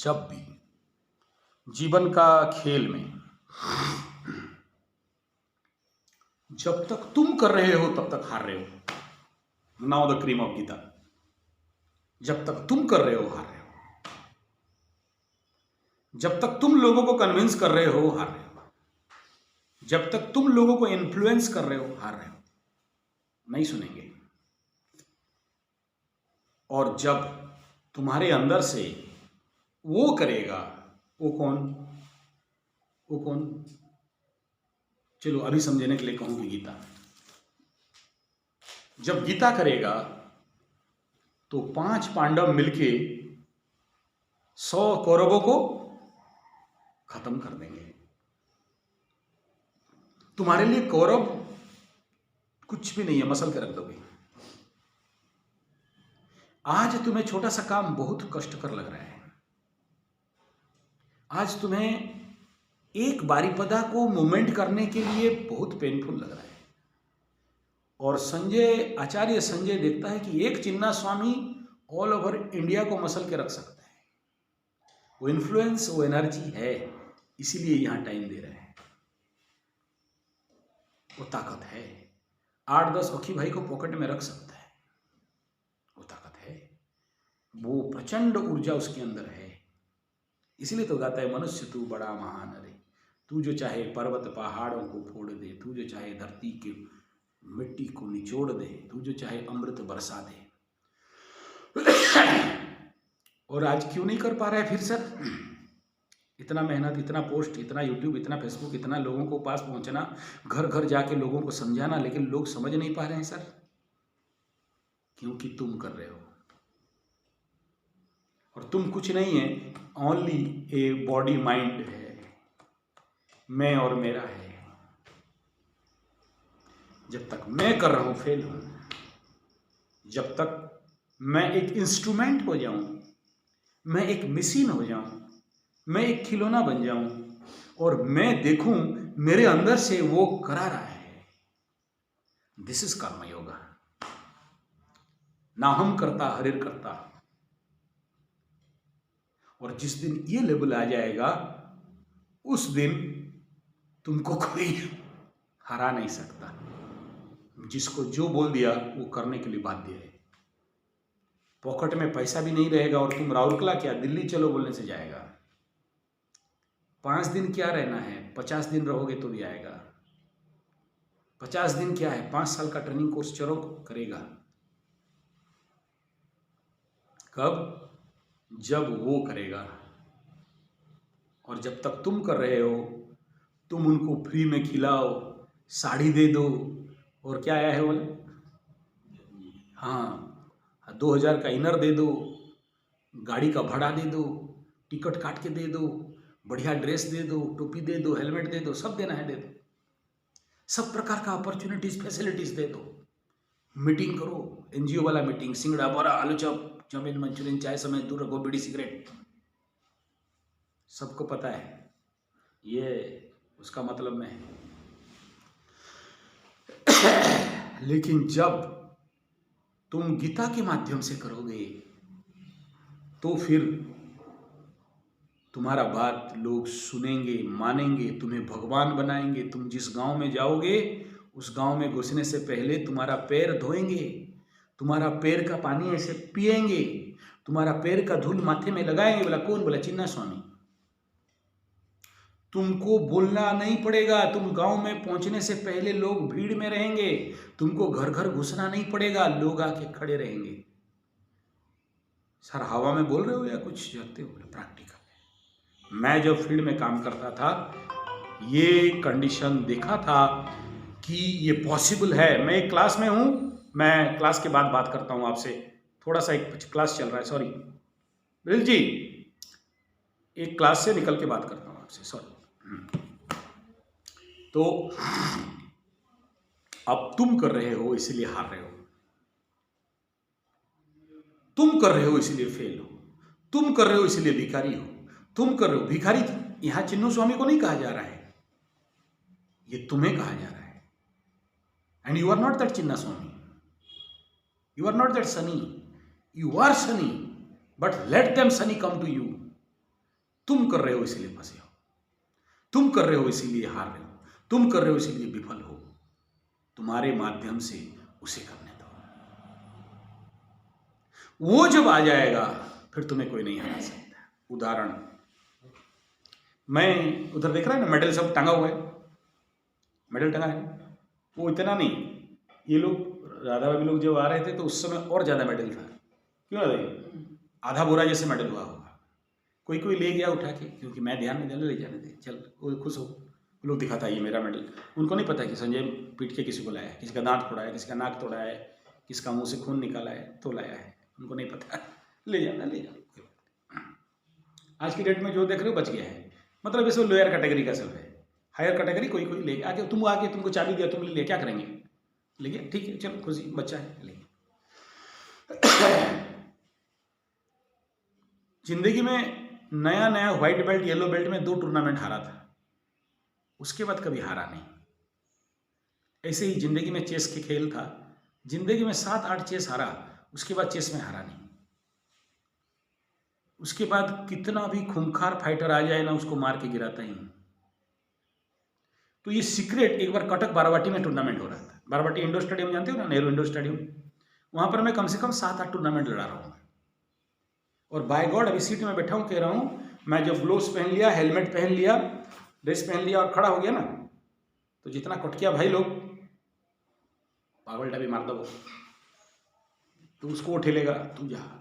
जब भी जीवन का खेल में जब तक तुम कर रहे हो तब तक हार रहे हो। Now the cream of Gita. जब तक तुम कर रहे हो हार रहे हो। जब तक तुम लोगों को कन्विंस कर रहे हो हार रहे हो। जब तक तुम लोगों को इन्फ्लुएंस कर रहे हो हार रहे हो। नहीं सुनेंगे। और जब तुम्हारे अंदर से वो करेगा, वो कौन? वो कौन? चलो अभी समझने के लिए कहूंगी गीता। जब गीता करेगा तो 5 पांडव मिलके 100 कौरवों को खत्म कर देंगे। तुम्हारे लिए कौरव कुछ भी नहीं है, मसल के रख दोगे। आज तुम्हें छोटा सा काम बहुत कष्टकर लग रहा है। आज तुम्हें एक बारीपदा को मूवमेंट करने के लिए बहुत पेनफुल लग रहा है। और आचार्य संजय देखता है कि एक चिन्ना स्वामी ऑल ओवर इंडिया को मसल के रख सकता है। वो इन्फ्लुएंस, वो एनर्जी है, इसीलिए यहां टाइम दे रहे हैं। वो ताकत है। 8-10 अखी भाई को पॉकेट में रख सकता है। वो ताकत है। वो प्रचंड ऊर्जा उसके अंदर है। इसलिए तो गाता है, मनुष्य तू बड़ा महान है। तू जो चाहे पर्वत पहाड़ों को फोड़ दे, तू जो चाहे धरती के मिट्टी को निचोड़ दे, तू जो चाहे अमृत बरसा दे। और आज क्यों नहीं कर पा रहा है फिर सर? इतना मेहनत, इतना पोस्ट, इतना यूट्यूब, इतना फेसबुक, इतना लोगों को पास पहुंचना, घर घर जाके लोगों को समझाना, लेकिन लोग समझ नहीं पा रहे हैं सर। क्योंकि तुम कर रहे हो। और तुम कुछ नहीं है, ओनली ए बॉडी माइंड है। मैं और मेरा है। जब तक मैं कर रहा हूं फेल हूं। जब तक मैं एक इंस्ट्रूमेंट हो जाऊं, मैं एक मशीन हो जाऊं, मैं एक खिलौना बन जाऊं और मैं देखूं मेरे अंदर से वो करा रहा है। दिस इज कर्म योगा। ना हम करता हरिर करता। और जिस दिन ये लेवल आ जाएगा, उस दिन तुमको कोई हरा नहीं सकता। जिसको जो बोल दिया वो करने के लिए बाध्य है। पॉकेट में पैसा भी नहीं रहेगा और तुम राउरकेला क्या दिल्ली चलो बोलने से जाएगा। 5 दिन क्या रहना है, 50 दिन रहोगे तो भी आएगा। 50 दिन क्या है, 5 साल का ट्रेनिंग कोर्स चलो करेगा। कब? जब वो करेगा। और जब तक तुम कर रहे हो, तुम उनको फ्री में खिलाओ, साड़ी दे दो, और क्या आया है बोले, हाँ 2000 का इनर दे दो, गाड़ी का भाड़ा दे दो, टिकट काट के दे दो, बढ़िया ड्रेस दे दो, टोपी दे दो, हेलमेट दे दो, सब देना है दे दो। सब प्रकार का अपॉर्चुनिटीज, फैसिलिटीज दे दो। मीटिंग करो, एनजीओ वाला मीटिंग, सिंगड़ा बोरा, आलू चॉप, चाउमीन, मंचूरियन, चाय समय दूर रखो, बीड़ी सिगरेट। सबको पता है ये उसका मतलब नहीं। लेकिन जब तुम गीता के माध्यम से करोगे तो फिर तुम्हारा बात लोग सुनेंगे, मानेंगे, तुम्हें भगवान बनाएंगे। तुम जिस गांव में जाओगे उस गांव में घुसने से पहले तुम्हारा पैर धोएंगे, तुम्हारा पैर का पानी ऐसे पिएंगे, तुम्हारा पैर का धूल माथे में लगाएंगे। बोला कौन? बोला चिन्ना स्वामी। तुमको बोलना नहीं पड़ेगा। तुम गांव में पहुंचने से पहले लोग भीड़ में रहेंगे। तुमको घर घर घुसना नहीं पड़ेगा, लोग आके खड़े रहेंगे। सर हवा में बोल रहे हो या कुछ जानते हो? प्रैक्टिकल। मैं जब फील्ड में काम करता था, ये कंडीशन देखा था कि ये पॉसिबल है। मैं एक क्लास में हूं, मैं क्लास के बाद बात करता हूं आपसे। थोड़ा सा एक क्लास चल रहा है, सॉरी बिल जी, एक क्लास से निकल के बात करता हूं आपसे, सॉरी। तो अब तुम कर रहे हो इसलिए हार रहे हो। तुम कर रहे हो इसलिए फेल हो। तुम कर रहे हो इसलिए भिखारी हो। तुम कर रहे हो भिखारी। यहां चिन्नू स्वामी को नहीं कहा जा रहा है, ये तुम्हें कहा जा रहा है। And you are not that Chinna Swami, you are not that Sunny, you are Sunny, but let them Sunny come to you. तुम कर रहे हो इसीलिए फंसे हो, तुम कर रहे हो इसीलिए हार रहे हो, तुम कर रहे हो इसीलिए विफल हो। तुम्हारे माध्यम से उसे करने दो। वो जब आ जाएगा फिर तुम्हें कोई नहीं हरा सकता। उदाहरण, मैं उधर देख रहा है ना, मेडल सब टंगा हुआ है, मेडल टंगा है। वो इतना नहीं, ये लोग राधा भाभी लोग जब आ रहे थे तो उस समय और ज्यादा मेडल था। क्यों राधा भाई? आधा बोरा जैसे मेडल हुआ होगा। कोई कोई ले गया उठा के, क्योंकि मैं ध्यान में ले जाने दे, चल वो खुश हो। वो लोग दिखाता है ये मेरा मेडल। उनको नहीं पता कि संजय पीट के किसी को लाया है, किसी का दांत तोड़ा है, किसी का नाक तोड़ा है, किसका मुंह से खून निकाला है तो लाया है। उनको नहीं पता। ले जाना, ले जाओ। आज की डेट में जो देख रहे हो बच गया है, मतलब इसमें लोअर कैटेगरी का सब है। हायर कैटेगरी कोई कोई ले आके, तुम आके तुमको चाबी दिया, तुम ले क्या करेंगे? ले गया, ठीक है, चलो खुशी, बच्चा है, ले। जिंदगी में नया नया व्हाइट बेल्ट येलो बेल्ट में 2 टूर्नामेंट हारा था, उसके बाद कभी हारा नहीं। ऐसे ही जिंदगी में चेस के खेल था, जिंदगी में 7-8 चेस हारा, उसके बाद चेस में हारा नहीं। उसके बाद कितना भी खूंखार फाइटर आ जाए ना, उसको मार के गिराता ही। तो ये सीक्रेट, एक बार कटक बाराबाटी में टूर्नामेंट हो रहा था। बाराबाटी इंडोर स्टेडियम जानते हो ना, नेहरू इंडोर स्टेडियम, वहां पर मैं कम से कम 7-8 टूर्नामेंट लड़ा रहा हूँ। और बाय गॉड अभी सीट में बैठा हूँ, कह रहा हूँ, मैं जब ग्लोव्स पहन लिया, हेलमेट पहन लिया, ड्रेस पहन लिया और खड़ा हो गया ना, तो जितना कट किया भाई लोग, पागल भी मार दो, तो उसको ठेलेगा, तू जा।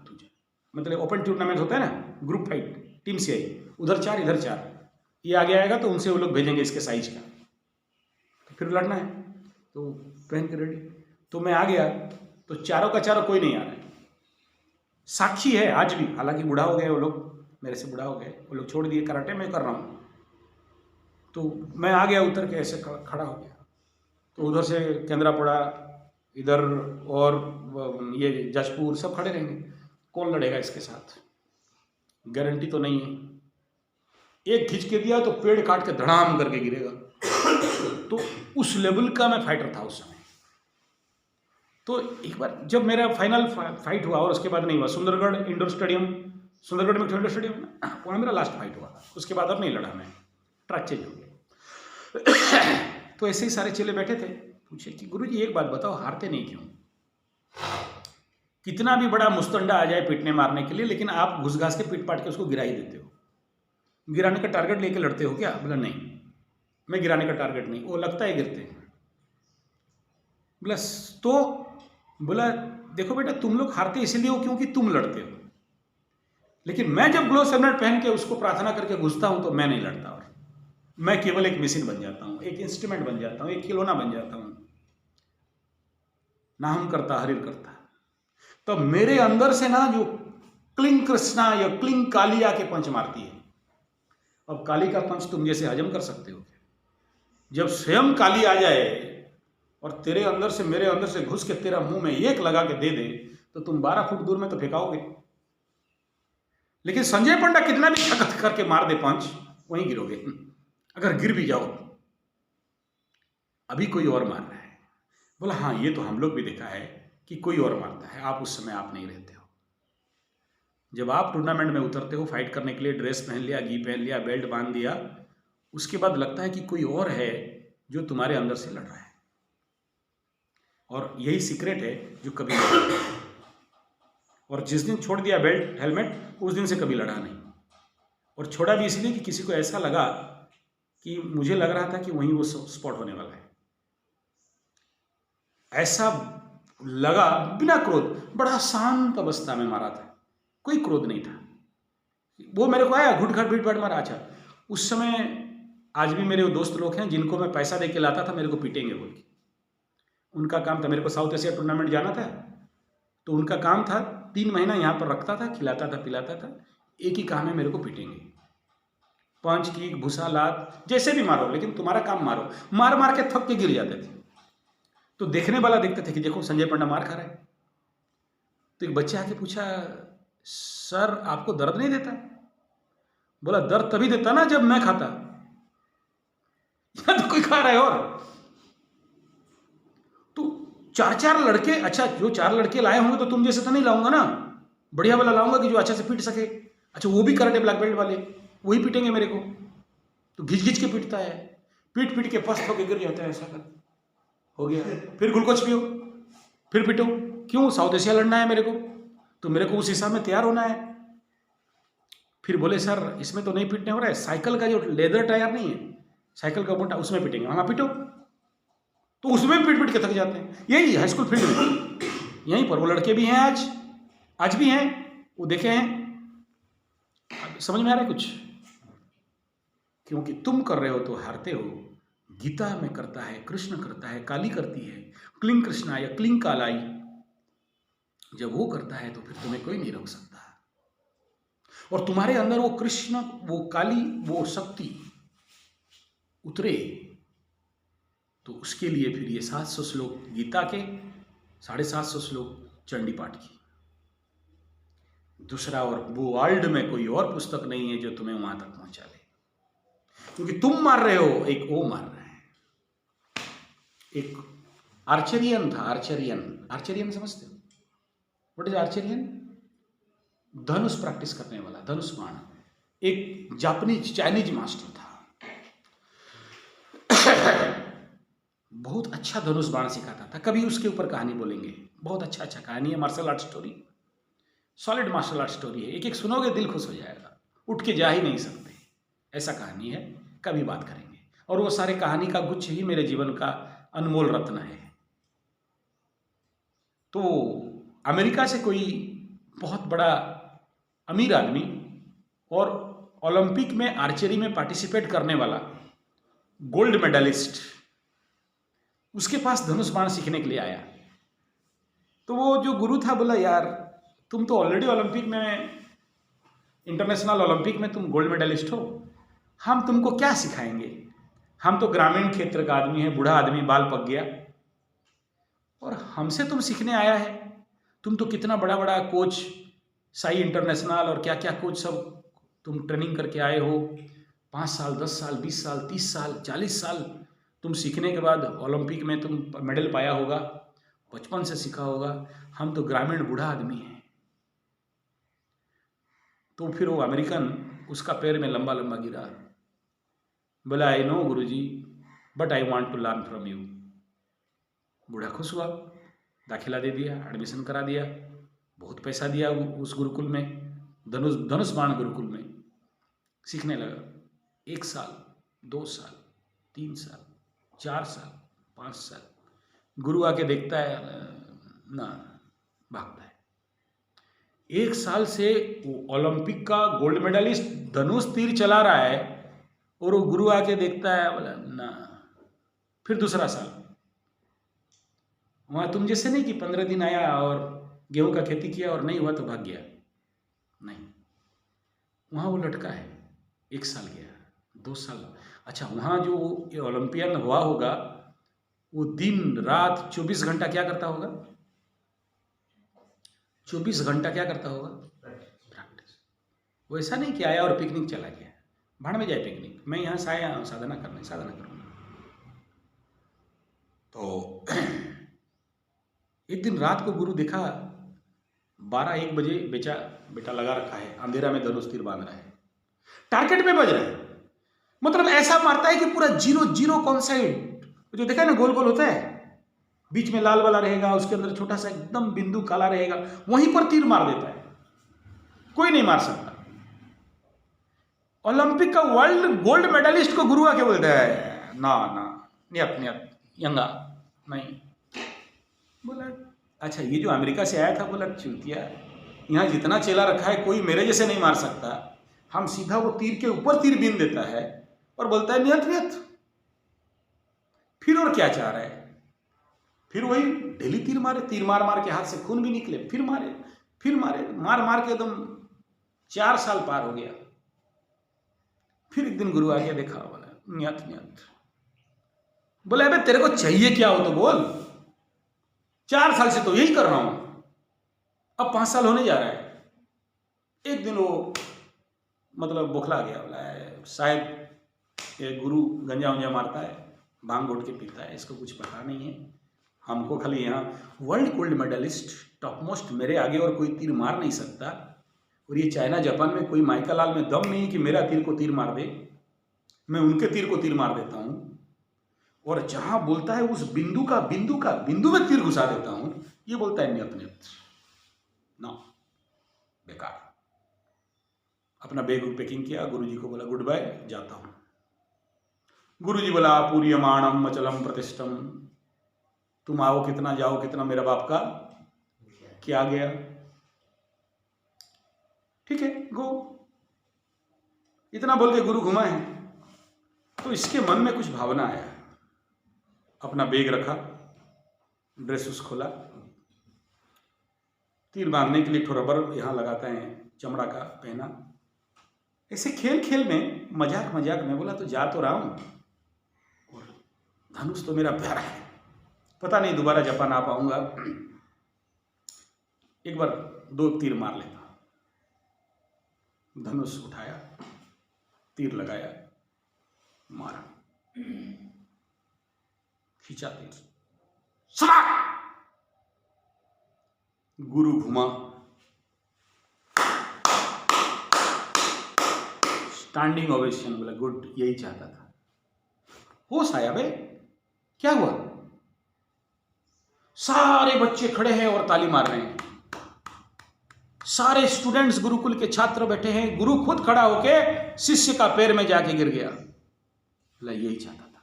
मतलब ओपन टूर्नामेंट होता है ना, ग्रुप फाइट, टीम से आई, उधर 4 इधर 4, ये आगे आएगा तो उनसे वो लोग भेजेंगे इसके साइज का, तो फिर लड़ना है, तो पहन के रेडी। तो मैं आ गया, तो चारों का चारों कोई नहीं आ रहा है। साक्षी है आज भी, हालांकि बूढ़ा हो गए वो लोग, मेरे से बूढ़ा हो गए वो लोग, छोड़ दिए, कराटे में कर रहा हूँ। तो मैं आ गया, उतर के ऐसे खड़ा हो गया, तो उधर से केंद्रापड़ा, इधर और ये जाजपुर सब खड़े रहेंगे। कौन लड़ेगा इसके साथ? गारंटी तो नहीं है। एक खींच के दिया तो पेड़ काट के धड़ाम करके गिरेगा। तो उस लेवल का मैं फाइटर था उस समय। तो एक बार जब मेरा फाइनल फाइट हुआ, और उसके बाद नहीं हुआ, सुंदरगढ़ इंडोर स्टेडियम, सुंदरगढ़ में इंडोर स्टेडियम ना, वहाँ मेरा लास्ट फाइट हुआ। उसके बाद अब नहीं लड़ा मैं, ट्रैक चेंज हो गया। तो ऐसे ही सारे चेले बैठे थे, पूछे कि गुरुजी एक बात बताओ, हारते नहीं क्यों? कितना भी बड़ा मुस्तंडा आ जाए पीटने मारने के लिए, लेकिन आप घुस घास के पीट पाट के उसको गिरा ही देते हो। गिराने का टारगेट लेके लड़ते हो क्या? बोला नहीं, मैं गिराने का टारगेट नहीं, वो लगता है गिरते हैं। बोला तो, बोला देखो बेटा, तुम लोग हारते इसलिए हो क्योंकि तुम लड़ते हो, लेकिन मैं जब ग्लोव्स हेलमेट पहन के उसको प्रार्थना करके घुसता हूं तो मैं नहीं लड़ता, और मैं केवल एक मशीन बन जाता हूं, एक इंस्ट्रूमेंट बन जाता हूं, एक खिलौना बन जाता हूं। ना हम करता हरिर करता। तो मेरे अंदर से ना जो क्लिंग कृष्णा या क्लिंग काली आके पंच मारती है। अब काली का पंच तुम जैसे हजम कर सकते हो? जब स्वयं काली आ जाए और तेरे अंदर से मेरे अंदर से घुस के तेरा मुंह में एक लगा के दे दे, तो तुम 12 फुट दूर में तो फेंकाओगे। लेकिन संजय पंडा कितना भी ताकत करके मार दे पंच, वहीं गिरोगे। अगर गिर भी जाओ, अभी कोई और मार रहा है। बोला हाँ, ये तो हम लोग भी देखा है कि कोई और मारता है, आप उस समय आप नहीं रहते हो। जब आप टूर्नामेंट में उतरते हो फाइट करने के लिए, ड्रेस पहन लिया, घी पहन लिया, बेल्ट बांध दिया, उसके बाद लगता है कि कोई और है जो तुम्हारे अंदर से लड़ रहा है। और यही सीक्रेट है जो कभी नहीं। और जिस दिन छोड़ दिया बेल्ट हेलमेट, उस दिन से कभी लड़ा नहीं। और छोड़ा भी इसलिए कि किसी को ऐसा लगा कि मुझे लग रहा था कि वहीं वो स्पॉट होने वाला है, ऐसा लगा। बिना क्रोध, बड़ा शांत अवस्था में मारा था, कोई क्रोध नहीं था। वो मेरे को आया, घुट घाट भीट भाट मारा। अच्छा, उस समय आज भी मेरे वो दोस्त लोग हैं जिनको मैं पैसा दे के लाता था मेरे को पीटेंगे बोल के। उनका काम था, मेरे को साउथ एशिया टूर्नामेंट जाना था, तो उनका काम था 3 महीना यहाँ पर रखता था, खिलाता था, पिलाता था, एक ही काम है, मेरे को पीटेंगे। पंच की भूसा लात जैसे भी मारो, लेकिन तुम्हारा काम मारो। मार मार के थक के गिर जाते थे। तो देखने वाला देखते थे कि देखो संजय पंडा मार खा रहा है। तो एक बच्चे आके पूछा, सर आपको दर्द नहीं देता? बोला दर्द तभी देता ना जब मैं खाता, या तो कोई खा रहा है। और तो 4-4 लड़के, अच्छा जो 4 लड़के लाए होंगे तो तुम जैसे तो नहीं लाऊंगा ना, बढ़िया वाला लाऊंगा कि जो अच्छा से पीट सके। अच्छा वो भी कराटे ब्लैक बेल्ट वाले, वही पीटेंगे मेरे को। तो घिच घिच के पीटता है, पीट पीट के पस्त होके गिर जाता है, ऐसा कर हो गया। फिर ग्लूकोज पियो, फिर पीटो। क्यों? साउथ एशिया लड़ना है मेरे को, तो मेरे को उस हिसाब में तैयार होना है। फिर बोले सर इसमें तो नहीं पीटने हो रहा है, साइकिल का जो लेदर टायर नहीं है, साइकिल का मोटा, उसमें पीटेंगे। हाँ पीटो। तो उसमें पीट पीट के थक जाते हैं। यही हाई स्कूल फील्ड में, यहीं पर वो लड़के भी हैं, आज भी हैं, वो देखे हैं। समझ में आ रहा है कुछ? क्योंकि तुम कर रहे हो तो हारते हो। गीता में करता है, कृष्ण करता है, काली करती है, क्लिंग कृष्णा या क्लिंग कालाई। जब वो करता है तो फिर तुम्हें कोई नहीं रोक सकता। और तुम्हारे अंदर वो कृष्ण, वो काली, वो शक्ति उतरे तो उसके लिए फिर ये 700 श्लोक गीता के, 750 श्लोक चंडी पाठ की। दूसरा, और वो वर्ल्ड में कोई और पुस्तक नहीं है जो तुम्हें वहां तक पहुंचा ले। क्योंकि तुम मार रहे हो, एक वो मार रहा है। एक आर्चरियन था, आर्चरियन समझते हो? What is archerian? धनुष प्रैक्टिस करने वाला, धनुष बाण। एक जापानीज, चाइनीज मास्टर था, बहुत अच्छा धनुष बाण सिखाता था। कभी उसके ऊपर कहानी बोलेंगे, बहुत अच्छा कहानी है, martial art story, solid martial art story है। एक एक सुनोगे दिल खुश हो जाएगा, उठ के जा ही नहीं सकते, ऐसा कहानी है। कभी बात करेंगे। और वो सारे कहानी का गुच्छ ही मेरे जीवन का अनमोल रत्न है। तो अमेरिका से कोई बहुत बड़ा अमीर आदमी और ओलंपिक में आर्चरी में पार्टिसिपेट करने वाला गोल्ड मेडलिस्ट उसके पास धनुष बाण सीखने के लिए आया। तो वो जो गुरु था बोला, यार तुम तो ऑलरेडी ओलंपिक में, इंटरनेशनल ओलंपिक में तुम गोल्ड मेडलिस्ट हो, हम तुमको क्या सिखाएंगे? हम तो ग्रामीण क्षेत्र का आदमी है, बूढ़ा आदमी, बाल पक गया, और हमसे तुम सीखने आया है। तुम तो कितना बड़ा बड़ा कोच, साई इंटरनेशनल और क्या क्या कोच सब तुम ट्रेनिंग करके आए हो। 5 साल, 10 साल, 20 साल, 30 साल, 40 साल तुम सीखने के बाद ओलंपिक में तुम मेडल पाया होगा, बचपन से सीखा होगा। हम तो ग्रामीण बूढ़ा आदमी हैं। तो फिर वो अमेरिकन उसका पैर में लंबा लंबा गिरा, बोला I know guruji, but I want to learn from you. बूढ़ा खुश हुआ, दाखिला दे दिया, एडमिशन करा दिया, बहुत पैसा दिया उस गुरुकुल में, धनुष बाण गुरुकुल में सीखने लगा। 1 साल, 2 साल, 3 साल, 4 साल, 5 साल, गुरु आके देखता है ना, भागता है। 1 साल से वो ओलंपिक का गोल्ड मेडलिस्ट धनुष तीर चला रहा है, और वो गुरु आके देखता है, बोला ना। फिर दूसरा साल, वहां तुम जैसे नहीं कि 15 दिन आया और गेहूं का खेती किया और नहीं हुआ तो भाग गया, नहीं। वहां वो लटका है, 1 साल गया, 2 साल। अच्छा, वहां जो ये ओलंपियन हुआ होगा, वो दिन रात 24 घंटा क्या करता होगा? 24 घंटा क्या करता होगा? प्रैक्टिस। वो ऐसा नहीं कि आया और पिकनिक चला गया, भाड़ में जाए पिकनिक, मैं यहाँ से आया हूँ साधना करने, साधना करूँगा। तो एक दिन रात को गुरु देखा 12-1 बजे बेटा लगा रखा है, अंधेरा में धनुष तीर बांध रहा है, टारगेट में बज रहा है। मतलब ऐसा मारता है कि पूरा 0-0 कौन साइड, जो देखा है ना गोल गोल होता है, बीच में लाल वाला रहेगा, उसके अंदर छोटा सा एकदम बिंदु काला रहेगा, वहीं पर तीर मार देता है, कोई नहीं मार सकता। ओलंपिक का वर्ल्ड गोल्ड मेडलिस्ट को गुरु आके बोलता है ना नियत यंगा नहीं। बोला अच्छा, ये जो अमेरिका से आया था, बोला चूतिया, यहाँ जितना चेला रखा है कोई मेरे जैसे नहीं मार सकता। हम सीधा वो तीर के ऊपर तीर बीन देता है और बोलता है नियत। फिर और क्या चाह रहा है? फिर वही डेली तीर मार के हाथ से खून भी निकले, फिर मारे, मार के एकदम 4 साल पार हो गया। फिर एक दिन गुरु आ गया, देखा, बोला नियत। बोला अबे तेरे को चाहिए क्या हो तो बोल, 4 साल से तो यही कर रहा हूं, अब 5 साल होने जा रहा है। एक दिन वो मतलब बौखला गया, बोला शायद ये गुरु गंजा मारता है, भांग घोट के पीता है, इसको कुछ पता नहीं है। हमको खाली यहाँ world gold medalist top most, मेरे आगे और कोई तीर मार नहीं सकता, और ये चाइना जापान में कोई माइका लाल में दम नहीं कि मेरा तीर को तीर मार दे, मैं उनके तीर को तीर मार देता हूं, और जहां बोलता है उस बिंदु में तीर घुसा देता हूं, ये बोलता है नियत नियत ना, बेकार। अपना बैग पैकिंग किया, गुरुजी को बोला गुड बाय, जाता हूं। गुरुजी बोला पूर्यमाणम अचलम प्रतिष्ठम, तुम आओ कितना जाओ कितना, मेरा बाप का क्या गया, ठीक है गो। इतना बोल के गुरु घुमा है। तो इसके मन में कुछ भावना आया, अपना बैग रखा, ड्रेस उस खोला, तीर बांधने के लिए थोड़ा रबर यहाँ लगाते हैं चमड़ा का पहना, ऐसे खेल खेल में मजाक में बोला तो जा तो रहा हूं, और धनुष तो मेरा प्यारा है, पता नहीं दोबारा जापान आ पाऊंगा, एक बार 2 तीर मार लेता। धनुष उठाया, तीर लगाया, मारा, खींचा तीर, सड़ा। गुरु घुमा, स्टैंडिंग ओवेशन, बोला गुड, यही चाहता था। होश आया बे, क्या हुआ? सारे बच्चे खड़े हैं और ताली मार रहे हैं, सारे स्टूडेंट्स गुरुकुल के छात्र बैठे हैं, गुरु खुद खड़ा होके शिष्य का पैर में जाके गिर गया। बोला यही चाहता था।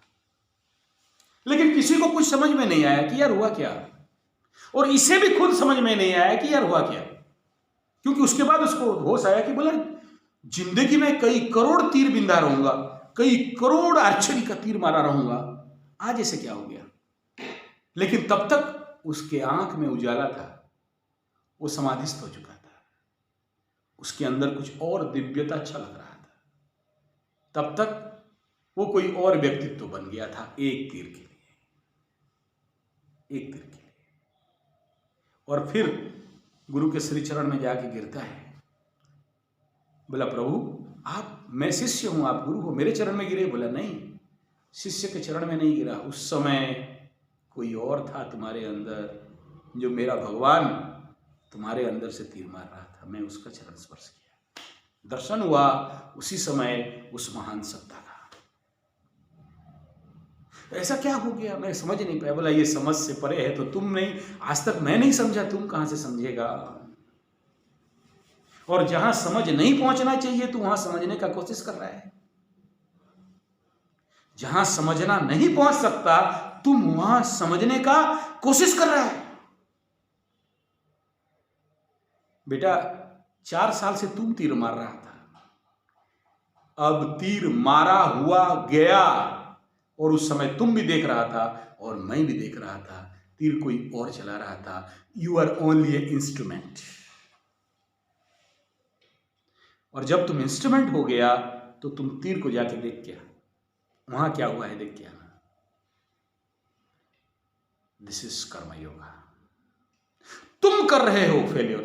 लेकिन किसी को कुछ समझ में नहीं आया कि यार हुआ क्या, और इसे भी खुद समझ में नहीं आया कि यार हुआ क्या, क्योंकि उसके बाद उसको होश आया कि बोला जिंदगी में कई करोड़ तीर बिंदा रहूंगा, कई करोड़ आर्चरी का तीर मारा रहूंगा, आज ऐसे क्या हो गया। लेकिन तब तक उसके आंख में उजाला था, वो समाधिस्थ हो चुका था, उसके अंदर कुछ और दिव्यता छलक रहा था। तब तक वो कोई और व्यक्तित्व बन गया था, एक तीर के लिए, एक तीर के लिए। और फिर गुरु के श्री चरण में जाके गिरता है, बोला प्रभु आप, मैं शिष्य हूं, आप गुरु हो, मेरे चरण में गिरे? बोला नहीं, शिष्य के चरण में नहीं गिरा, उस समय कोई और था तुम्हारे अंदर, जो मेरा भगवान तुम्हारे अंदर से तीर मार रहा था, मैं उसका चरण स्पर्श किया, दर्शन हुआ, उसी समय उस महान सत्ता का। ऐसा क्या हो गया, मैं समझ नहीं पाया। बोला ये समझ से परे है, तो तुम नहीं, आज तक मैं नहीं समझा, तुम कहां से समझेगा। और जहां समझ नहीं पहुंचना चाहिए तू वहां समझने का कोशिश कर रहा है, जहां समझना नहीं पहुंच सकता तुम वहां समझने का कोशिश कर रहा है। बेटा 4 साल से तुम तीर मार रहा था, अब तीर मारा हुआ गया, और उस समय तुम भी देख रहा था और मैं भी देख रहा था, तीर कोई और चला रहा था। You are only a instrument. और जब तुम इंस्ट्रूमेंट हो गया तो तुम तीर को जाके देख के वहां क्या हुआ है देख के आना। दिस इज कर्म योगा। तुम कर रहे हो फेलियर,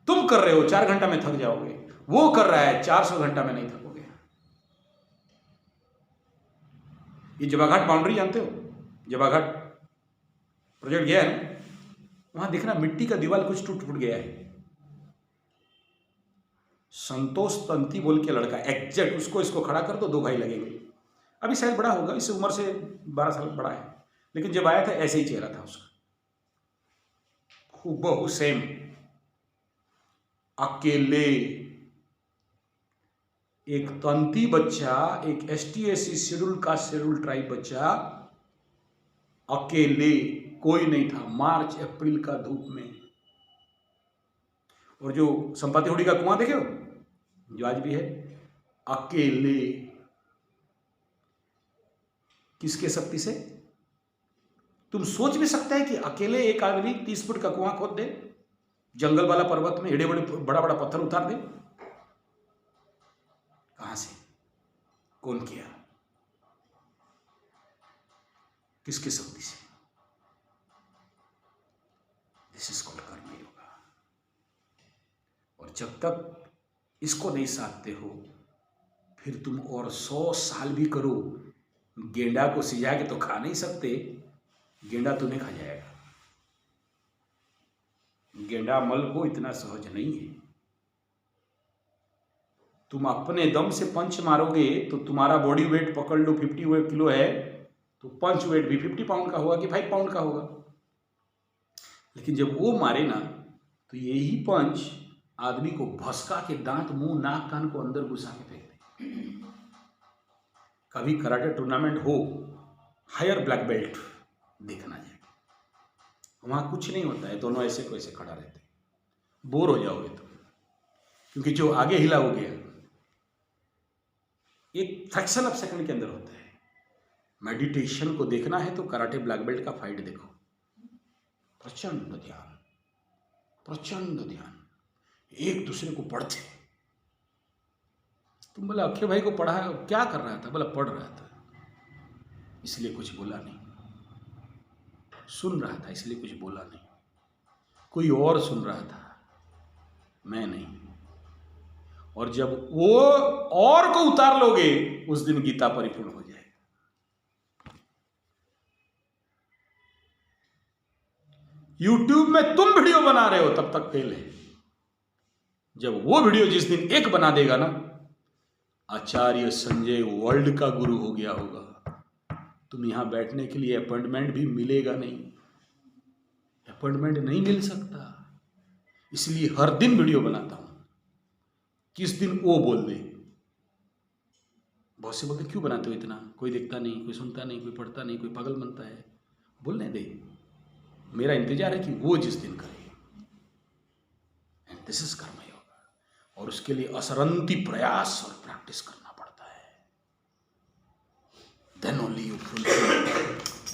तुम कर रहे हो 4 घंटा में थक जाओगे, वो कर रहा है 400 घंटा में नहीं थकोगे। ये जवाघाट बाउंड्री जानते हो, जवाघाट प्रोजेक्ट गया है ना, वहां देखना मिट्टी का दीवार कुछ टूट फूट गया है। संतोष तंती बोल के लड़का, एग्जैक्ट उसको इसको खड़ा कर दो, 2 भाई लगेंगे। अभी शायद बड़ा होगा, इस उम्र से 12 साल बड़ा है, लेकिन जब आया था ऐसे ही चेहरा था उसका, हूबहू सेम। अकेले एक तंती बच्चा, एक ST/SC schedule caste schedule tribe बच्चा, अकेले, कोई नहीं था, मार्च अप्रैल का धूप में। और जो संपाति होड़ी का कुआं देखे हो, जो आज भी है, अकेले। किसके शक्ति से? तुम सोच भी सकते हैं कि अकेले एक आदमी 30 फुट का कुआं खोद दे, जंगल वाला पर्वत में एड़े बड़े बड़ा बड़ा पत्थर उतार दे? कहां से, कौन किया, किसकी शक्ति से? दिस इज कॉल्ड कर्म योगा। और जब तक इसको नहीं साधते हो, फिर तुम और 100 साल भी करो, गेंडा को सिजा के तो खा नहीं सकते, गेंडा तुम्हें खा जाएगा। गेंडा मल को इतना सहज नहीं है। तुम अपने दम से पंच मारोगे तो तुम्हारा बॉडी वेट पकड़ लो 50 किलो है तो पंच वेट भी 50 पाउंड का होगा कि 5 पाउंड का होगा। लेकिन जब वो मारे ना तो यही पंच आदमी को भसका के दांत मुंह नाक कान को अंदर घुसा के फेंक दे। कभी कराटे टूर्नामेंट हो, हायर ब्लैक बेल्ट देखना जाए, वहां कुछ नहीं होता है, दोनों ऐसे को ऐसे खड़ा रहते, बोर हो जाओगे तो, क्योंकि जो आगे हिला हो गया एक फ्रैक्शन ऑफ सेकंड के अंदर होता है। मेडिटेशन को देखना है तो कराटे ब्लैक बेल्ट का फाइट देखो, प्रचंड ध्यान, प्रचंड ध्यान, एक दूसरे को पढ़ते। तुम बोला अक्षय भाई को पढ़ा क्या कर रहा था? बोला पढ़ रहा था इसलिए कुछ बोला नहीं, सुन रहा था इसलिए कुछ बोला नहीं। कोई और सुन रहा था, मैं नहीं। और जब वो और को उतार लोगे उस दिन गीता परिपूर्ण हो जाएगा। YouTube में तुम वीडियो बना रहे हो तब तक फेल है। जब वो वीडियो जिस दिन एक बना देगा ना, आचार्य संजय वर्ल्ड का गुरु हो गया होगा, तुम यहां बैठने के लिए अपॉइंटमेंट भी मिलेगा नहीं, अपॉइंटमेंट नहीं मिल सकता। इसलिए हर दिन वीडियो बनाता हूं, किस दिन वो बोल दे। बहुत से बोलते क्यों बनाते हो इतना, कोई देखता नहीं, कोई सुनता नहीं, कोई पढ़ता नहीं, कोई पागल बनता है। बोलने दे, मेरा इंतजार है कि वो जिस दिन करे। एंड दिस इज कर्म योगा, और उसके लिए असरंती प्रयास और प्रैक्टिस करना पड़ता है। Then only you fulfil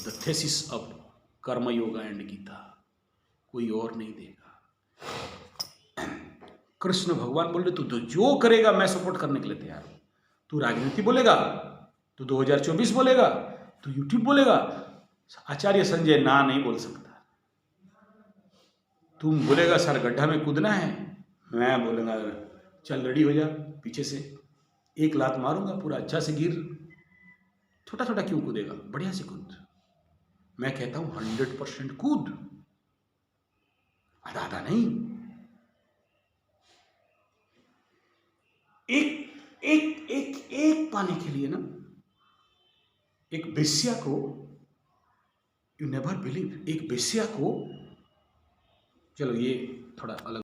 the thesis of karma yoga and Gita. कोई और नहीं देगा। कृष्ण भगवान बोल रहे तू तो जो करेगा मैं सपोर्ट करने के लिए तैयार हूं। तू राजनीति बोलेगा, तू 2024 बोलेगा, तू यूट्यूब बोलेगा, आचार्य संजय ना नहीं बोल सकता। तुम बोलेगा सर गड्ढा में कूदना है, मैं बोलूंगा चल रेडी हो जा, पीछे से एक लात मारूंगा, पूरा अच्छा से गिर। छोटा छोटा क्यों कूदेगा, बढ़िया से कूद। मैं कहता हूं 100% कूद, आधा आधा नहीं। एक पाने के लिए ना, एक बेस्या को, यू नेवर बिलीव, एक बेस्या को, चलो ये थोड़ा अलग